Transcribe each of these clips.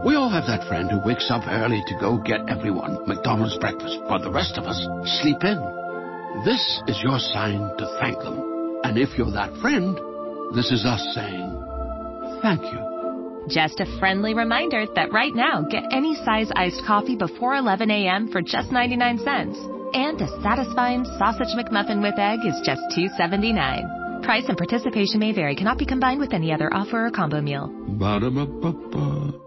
We all have that friend who wakes up early to go get everyone McDonald's breakfast, but the rest of us sleep in. This is your sign to thank them. And if you're that friend, this is us saying thank you. Just a friendly reminder that right now, get any size iced coffee before 11 a.m. for just 99 cents. And a satisfying sausage McMuffin with egg is just $2.79. Price and participation may vary. Cannot be combined with any other offer or combo meal. Ba-da-ba-ba-ba.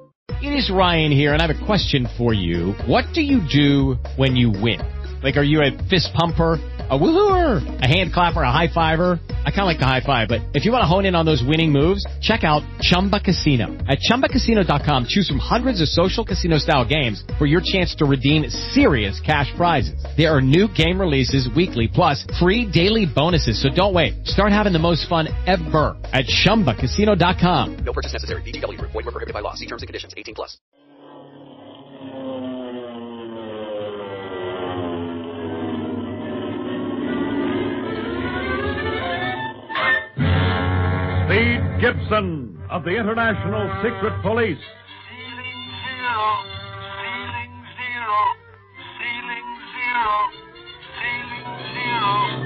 It is Ryan here, and I have a question for you. What do you do when you win? Like, are you a fist pumper, a woo-hooer, a hand clapper, a high-fiver? I kind of like the high-five, but if you want to hone in on those winning moves, check out Chumba Casino. At ChumbaCasino.com, choose from hundreds of social casino-style games for your chance to redeem serious cash prizes. There are new game releases weekly, plus free daily bonuses, so don't wait. Start having the most fun ever at ChumbaCasino.com. No purchase necessary. VGW. Void where prohibited by law. See terms and conditions. 18+. Speed Gibson of the International Secret Police. Ceiling zero, ceiling zero, ceiling zero, ceiling zero,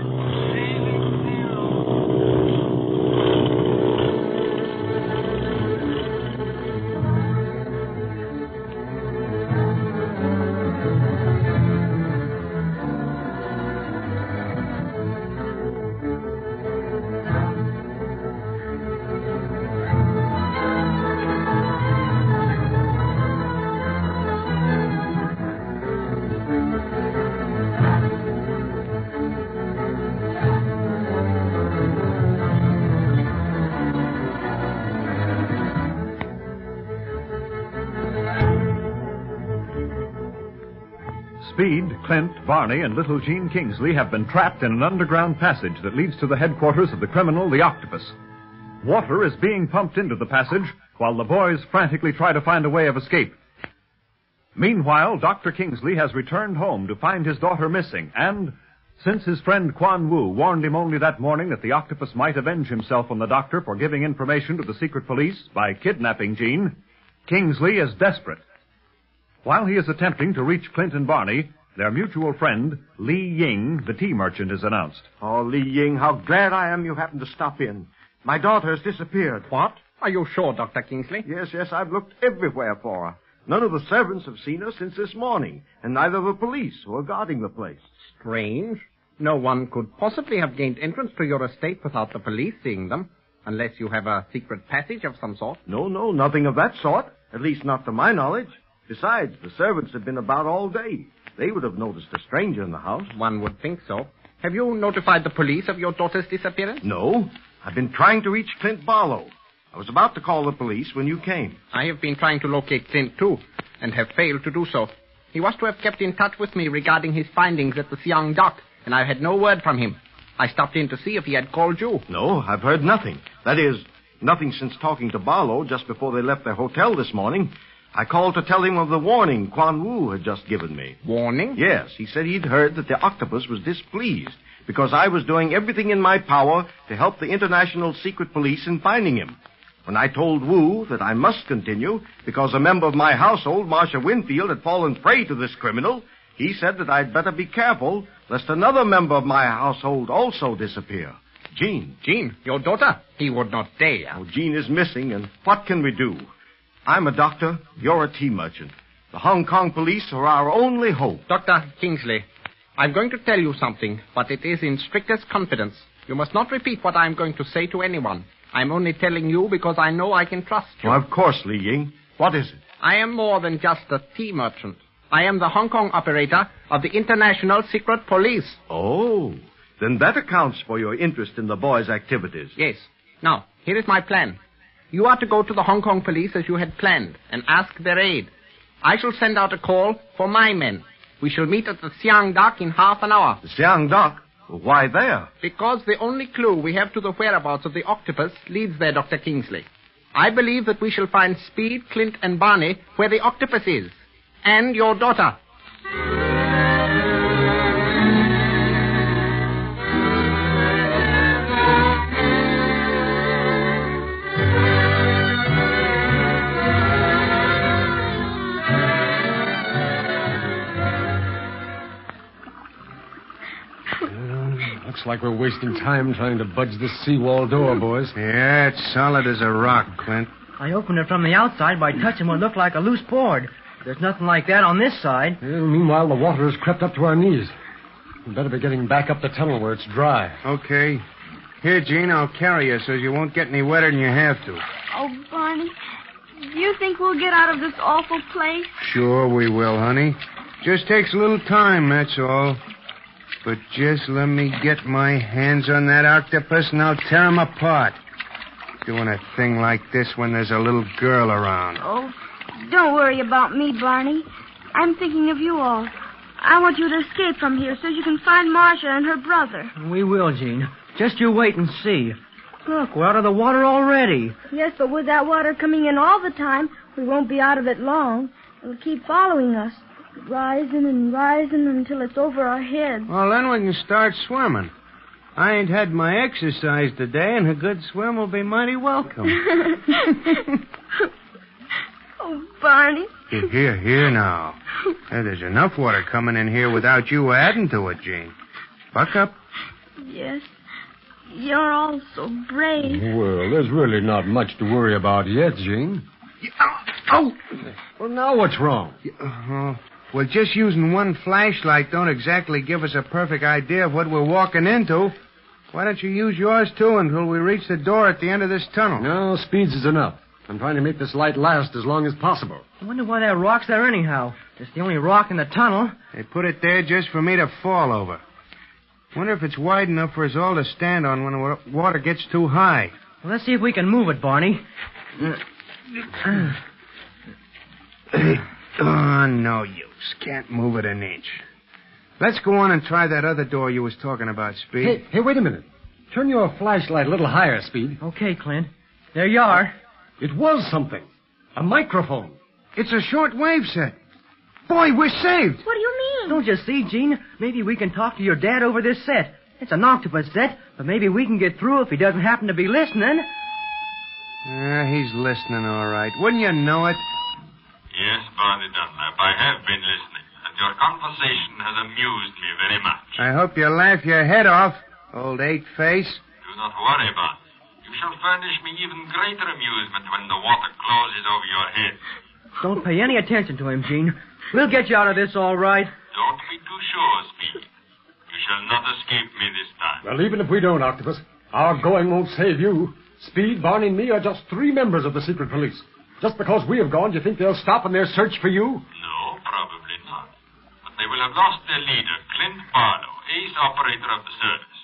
Speed, Clint, Barney, and little Gene Kingsley have been trapped in an underground passage that leads to the headquarters of the criminal, the Octopus. Water is being pumped into the passage while the boys frantically try to find a way of escape. Meanwhile, Dr. Kingsley has returned home to find his daughter missing, and since his friend Quan Wu warned him only that morning that the Octopus might avenge himself on the doctor for giving information to the secret police by kidnapping Gene, Kingsley is desperate. While he is attempting to reach Clint and Barney, their mutual friend, Li Ying, the tea merchant, is announced. Oh, Li Ying, how glad I am you happened to stop in. My daughter has disappeared. What? Are you sure, Dr. Kingsley? Yes, I've looked everywhere for her. None of the servants have seen her since this morning, and neither the police who are guarding the place. Strange. No one could possibly have gained entrance to your estate without the police seeing them, unless you have a secret passage of some sort. No, nothing of that sort. At least not to my knowledge. Besides, the servants have been about all day. They would have noticed a stranger in the house. One would think so. Have you notified the police of your daughter's disappearance? No. I've been trying to reach Clint Barlow. I was about to call the police when you came. I have been trying to locate Clint, too, and have failed to do so. He was to have kept in touch with me regarding his findings at the Siang dock, and I had no word from him. I stopped in to see if he had called you. No, I've heard nothing. That is, nothing since talking to Barlow just before they left their hotel this morning. I called to tell him of the warning Quan Wu had just given me. Warning? Yes, he said he'd heard that the Octopus was displeased because I was doing everything in my power to help the International Secret Police in finding him. When I told Wu that I must continue because a member of my household, Marcia Winfield, had fallen prey to this criminal, he said that I'd better be careful lest another member of my household also disappear. Jean. Jean, your daughter? He would not dare. Oh, Jean is missing, and what can we do? I'm a doctor. You're a tea merchant. The Hong Kong police are our only hope. Dr. Kingsley, I'm going to tell you something, but it is in strictest confidence. You must not repeat what I'm going to say to anyone. I'm only telling you because I know I can trust you. Well, of course, Li Ying. What is it? I am more than just a tea merchant. I am the Hong Kong operator of the International Secret Police. Oh, then that accounts for your interest in the boys' activities. Yes. Now, here is my plan. You are to go to the Hong Kong police as you had planned and ask their aid. I shall send out a call for my men. We shall meet at the Siang dock in half an hour. The Siang dock? Why there? Because the only clue we have to the whereabouts of the Octopus leads there, Dr. Kingsley. I believe that we shall find Speed, Clint, and Barney where the Octopus is. And your daughter. like we're wasting time trying to budge this seawall door, boys. Yeah, it's solid as a rock, Clint. I opened it from the outside by touching what looked like a loose board. There's nothing like that on this side. Well, meanwhile, the water has crept up to our knees. We better be getting back up the tunnel where it's dry. Okay. Here, Gene, I'll carry you so you won't get any wetter than you have to. Oh, Barney, do you think we'll get out of this awful place? Sure we will, honey. Just takes a little time, that's all. But just let me get my hands on that octopus and I'll tear him apart. Doing a thing like this when there's a little girl around. Oh, don't worry about me, Barney. I'm thinking of you all. I want you to escape from here so you can find Marcia and her brother. We will, Jean. Just you wait and see. Look, we're out of the water already. Yes, but with that water coming in all the time, we won't be out of it long. It'll keep following us, rising and rising until it's over our heads. Well, then we can start swimming. I ain't had my exercise today, and a good swim will be mighty welcome. Oh, Barney. Here now. There's enough water coming in here without you adding to it, Jean. Buck up. Yes. You're all so brave. Well, there's really not much to worry about yet, Jean. Oh! Well, now what's wrong? Well, just using one flashlight don't exactly give us a perfect idea of what we're walking into. Why don't you use yours, too, until we reach the door at the end of this tunnel? No, speeds is enough. I'm trying to make this light last as long as possible. I wonder why that rock's there anyhow. It's the only rock in the tunnel. They put it there just for me to fall over. Wonder if it's wide enough for us all to stand on when the water gets too high. Well, let's see if we can move it, Barney. Oh, no use. Can't move it an inch. Let's go on and try that other door you was talking about, Speed. Hey, wait a minute. Turn your flashlight a little higher, Speed. Okay, Clint. There you are. It was something. A microphone. It's a short-wave set. Boy, we're saved. What do you mean? Don't you see, Gene? Maybe we can talk to your dad over this set. It's an octopus set, but maybe we can get through if he doesn't happen to be listening. He's listening all right. Wouldn't you know it? Yes, Barney Dunlap, I have been listening, and your conversation has amused me very much. I hope you laugh your head off, old eight-face. Do not worry, Barney. You shall furnish me even greater amusement when the water closes over your head. Don't pay any attention to him, Gene. We'll get you out of this all right. Don't be too sure, Speed. You shall not escape me this time. Well, even if we don't, Octopus, our going won't save you. Speed, Barney, and me are just 3 members of the secret police. Just because we have gone, do you think they'll stop in their search for you? No, probably not. But they will have lost their leader, Clint Barlow, ace operator of the service.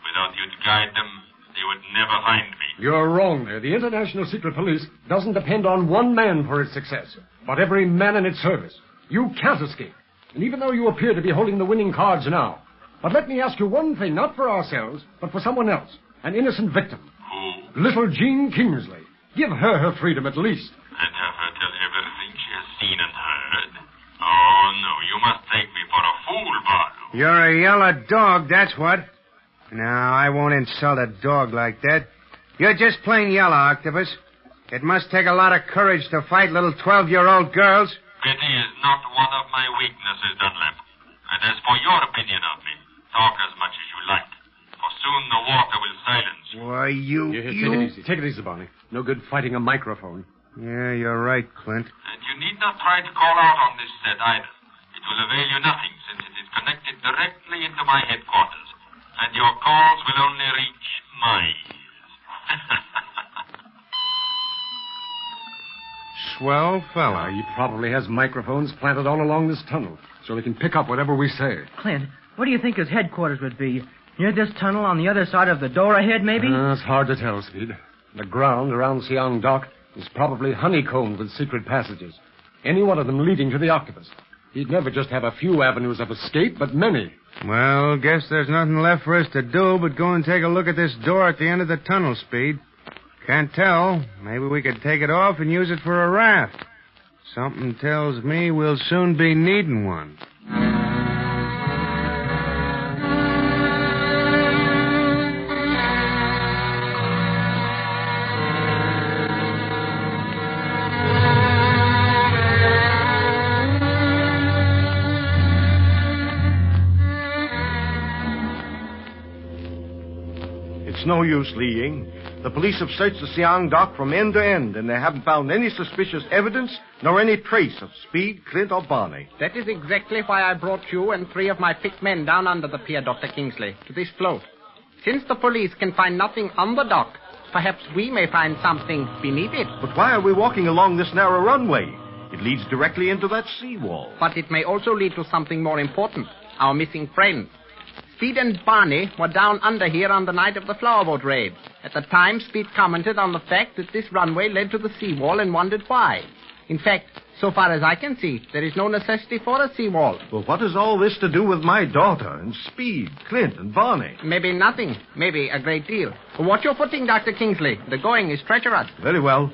Without you to guide them, they would never find me. You're wrong there. The International Secret Police doesn't depend on one man for its success, but every man in its service. You can't escape. And even though you appear to be holding the winning cards now, but let me ask you one thing, not for ourselves, but for someone else, an innocent victim. Who? Little Jean Kingsley. Give her freedom at least. And have her tell everything she has seen and heard. Oh, no, you must take me for a fool, Barlow. You're a yellow dog, that's what. No, I won't insult a dog like that. You're just plain yellow, Octopus. It must take a lot of courage to fight little 12-year-old girls. Pity is not one of my weaknesses, Dunlap. And as for your opinion of me, talk as much as you like. For soon the water will silence you. Why, you... Take it easy, Barney. No good fighting a microphone. Yeah, you're right, Clint. And you need not try to call out on this set either. It will avail you nothing since it is connected directly into my headquarters. And your calls will only reach my ears. Swell fella. He probably has microphones planted all along this tunnel, so they can pick up whatever we say. Clint, what do you think his headquarters would be? Near this tunnel on the other side of the door ahead, maybe? It's hard to tell, Speed. The ground around Siang Dock is probably honeycombed with secret passages, any one of them leading to the octopus. He'd never just have a few avenues of escape, but many. Well, guess there's nothing left for us to do but go and take a look at this door at the end of the tunnel, Speed. Can't tell. Maybe we could take it off and use it for a raft. Something tells me we'll soon be needing one. no use, Li Ying. The police have searched the Siang dock from end to end, and they haven't found any suspicious evidence nor any trace of Speed, Clint, or Barney. That is exactly why I brought you and 3 of my picked men down under the pier, Dr. Kingsley, to this float. Since the police can find nothing on the dock, perhaps we may find something beneath it. But why are we walking along this narrow runway? It leads directly into that seawall. But it may also lead to something more important, our missing friends. Speed and Barney were down under here on the night of the flower boat raid. At the time, Speed commented on the fact that this runway led to the seawall and wondered why. In fact, so far as I can see, there is no necessity for a seawall. Well, what has all this to do with my daughter and Speed, Clint, and Barney? Maybe nothing. Maybe a great deal. Watch your footing, Dr. Kingsley. The going is treacherous. Very well.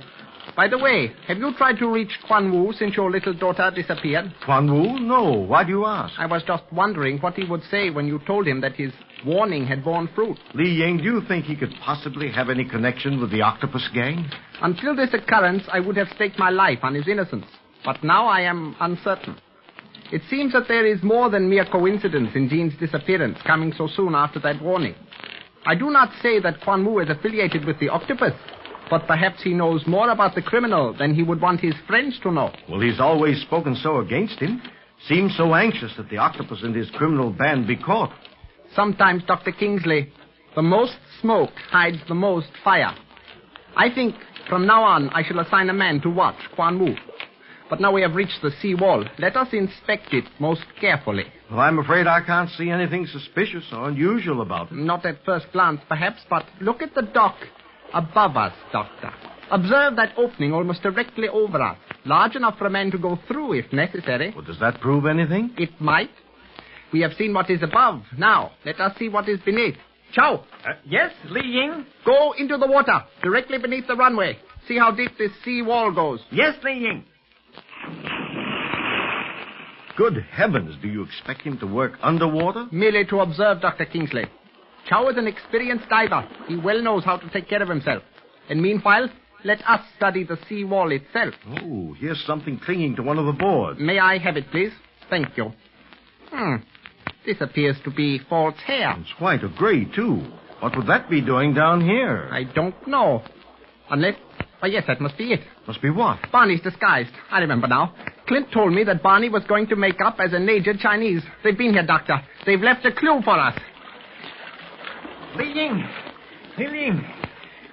By the way, have you tried to reach Quan Wu since your little daughter disappeared? Quan Wu? No. Why do you ask? I was just wondering what he would say when you told him that his warning had borne fruit. Li Ying, do you think he could possibly have any connection with the Octopus gang? Until this occurrence, I would have staked my life on his innocence. But now I am uncertain. It seems that there is more than mere coincidence in Jean's disappearance coming so soon after that warning. I do not say that Quan Wu is affiliated with the Octopus, but perhaps he knows more about the criminal than he would want his friends to know. Well, he's always spoken so against him. Seems so anxious that the Octopus and his criminal band be caught. Sometimes, Dr. Kingsley, the most smoke hides the most fire. I think from now on I shall assign a man to watch Quan Wu. But now we have reached the sea wall. Let us inspect it most carefully. Well, I'm afraid I can't see anything suspicious or unusual about it. Not at first glance, perhaps, but look at the dock above us, Doctor. Observe that opening almost directly over us. Large enough for a man to go through if necessary. Well, does that prove anything? It might. We have seen what is above. Now, let us see what is beneath. Chow! Yes, Li Ying? Go into the water, directly beneath the runway. See how deep this sea wall goes. Yes, Li Ying. Good heavens, do you expect him to work underwater? Merely to observe, Dr. Kingsley. Chow is an experienced diver. He well knows how to take care of himself. And meanwhile, let us study the sea wall itself. Oh, here's something clinging to one of the boards. May I have it, please? Thank you. This appears to be false hair. It's white or gray, too. What would that be doing down here? I don't know. Unless... Oh, yes, that must be it. Must be what? Barney's disguised. I remember now. Clint told me that Barney was going to make up as an aged Chinese. They've been here, Doctor. They've left a clue for us. Li Ying. Li Ying.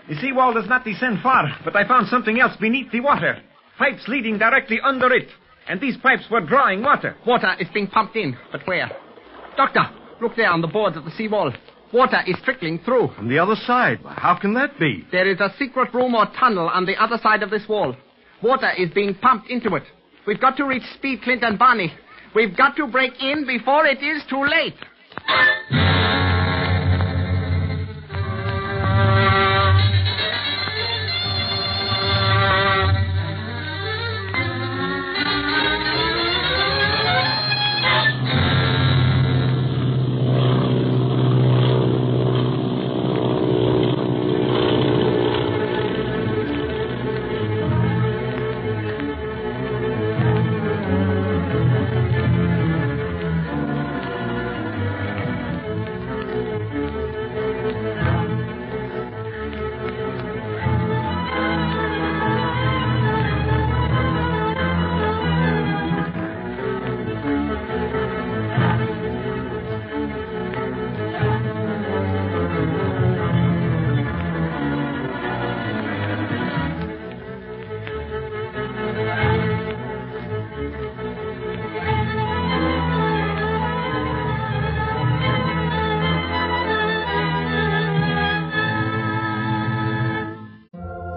The seawall does not descend far, but I found something else beneath the water. Pipes leading directly under it. And these pipes were drawing water. Water is being pumped in, but where? Doctor, look there on the boards of the seawall. Water is trickling through. From the other side? How can that be? There is a secret room or tunnel on the other side of this wall. Water is being pumped into it. We've got to reach Speed, Clint, and Barney. We've got to break in before it is too late.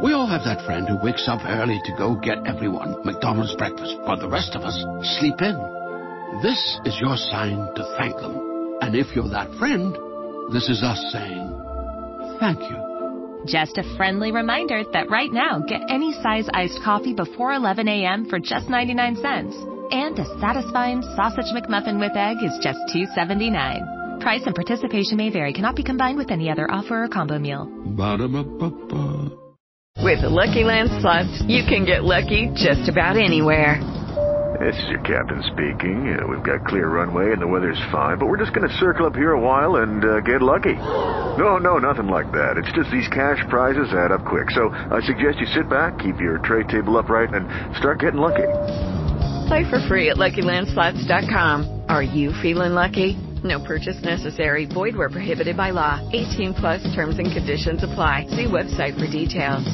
We all have that friend who wakes up early to go get everyone McDonald's breakfast, while the rest of us sleep in. This is your sign to thank them. And if you're that friend, this is us saying thank you. Just a friendly reminder that right now, get any size iced coffee before 11 a.m. for just 99 cents. And a satisfying sausage McMuffin with egg is just $2.79. Price and participation may vary. Cannot be combined with any other offer or combo meal. Ba-da-ba-ba-ba. With the Lucky Land Slots, you can get lucky just about anywhere. This is your captain speaking. We've got clear runway and the weather's fine, but we're just going to circle up here a while and get lucky. No, nothing like that. It's just these cash prizes add up quick. So I suggest you sit back, keep your tray table upright, and start getting lucky. Play for free at LuckyLandSlots.com. Are you feeling lucky? No purchase necessary. Void where prohibited by law. 18+ terms and conditions apply. See website for details.